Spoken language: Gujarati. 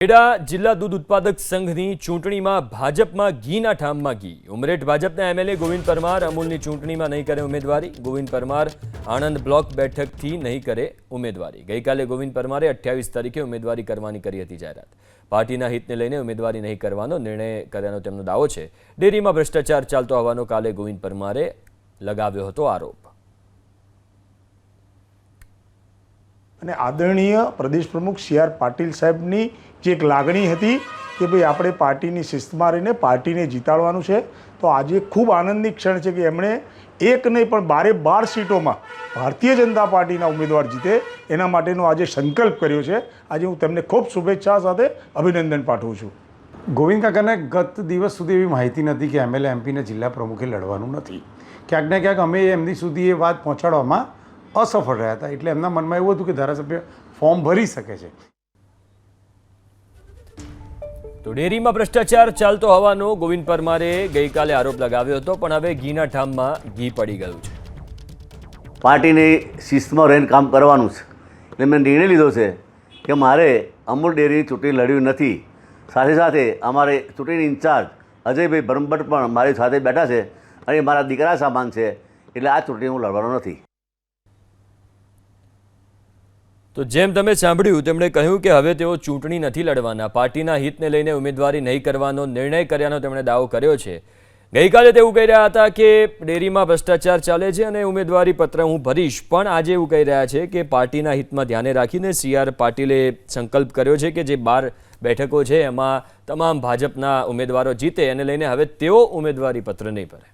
ખેડા જિલ્લા દૂધ ઉત્પાદક સંઘની ચૂંટણીમાં ભાજપમાં ઘીના ઠામમાં ઘી. ઉમરેઠ ભાજપના એમએલએ ગોવિંદ પરમાર અમૂલની ચૂંટણીમાં નહીં કરે ઉમેદવારી. ગોવિંદ પરમાર આણંદ બ્લોક બેઠકથી નહીં કરે ઉમેદવારી. ગઈકાલે ગોવિંદ પરમારે 28 તારીખે ઉમેદવારી કરવાની કરી હતી જાહેરાત. પાર્ટીના હિતને લઈને ઉમેદવારી નહીં કરવાનો નિર્ણય કર્યાનો તેમનો દાવો છે. ડેરીમાં ભ્રષ્ટાચાર ચાલતો હોવાનો કાલે ગોવિંદ પરમારે લગાવ્યો હતો આરોપ. અને આદરણીય પ્રદેશ પ્રમુખ સી આર પાટીલ સાહેબની જે એક લાગણી હતી કે ભાઈ આપણે પાર્ટીની શિસ્તમાં રહીને પાર્ટીને જીતાડવાનું છે, તો આજે ખૂબ આનંદની ક્ષણ છે કે એમણે એક નહીં પણ 12 સીટોમાં ભારતીય જનતા પાર્ટીના ઉમેદવાર જીતે એના માટેનો આજે સંકલ્પ કર્યો છે. આજે હું તેમને ખૂબ શુભેચ્છા સાથે અભિનંદન પાઠવું છું. ગોવિંદ કાકાને ગત દિવસ સુધી એવી માહિતી નથી કે એમએલએ એમપીને જિલ્લા પ્રમુખે લડવાનું નથી. ક્યાંક ને ક્યાંક અમે એમની સુધી એ વાત પહોંચાડવામાં અસફળ રહ્યા હતા. એટલે એમના મનમાં એવું હતું કે ધારાસભ્ય ફોર્મ ભરી શકે છે. તો ડેરીમાં ભ્રષ્ટાચાર ચાલતો હોવાનો ગોવિંદ પરમારે ગઈકાલે આરોપ લગાવ્યો હતો, પણ હવે ઘીના ઠામમાં ઘી પડી ગયું છે. પાર્ટીની શિસ્તમાં રહીને કામ કરવાનું છે. એટલે મેં નિર્ણય લીધો છે કે મારે અમૂલ ડેરીની ચૂંટણી લડવી નથી. સાથે સાથે અમારે ચૂંટણી ઇન્ચાર્જ અજયભાઈ બ્રહ્મભટ્ટ પણ મારી સાથે બેઠા છે અને મારા દીકરા સામાન છે. એટલે આ ચૂંટણી હું લડવાનો નથી. તો જેમ તમે સાંભળ્યું, તેમણે કહ્યું કે હવે તેઓ ચૂંટણી નથી લડવાના. પાર્ટીના હિતને લઈને ઉમેદવારી નહીં કરવાનો નિર્ણય કર્યાનો તેમણે દાવો કર્યો છે. ગઈકાલે તેવું કહી રહ્યા હતા કે ડેરીમાં ભ્રષ્ટાચાર ચાલે છે અને ઉમેદવારી પત્ર હું ભરીશ, પણ આજે એવું કહી રહ્યા છે કે પાર્ટીના હિતમાં ધ્યાને રાખીને સી આર પાટીલે સંકલ્પ કર્યો છે કે જે 12 બેઠકો છે એમાં તમામ ભાજપના ઉમેદવારો જીતે, એને લઈને હવે તેઓ ઉમેદવારી પત્ર નહીં ભરે.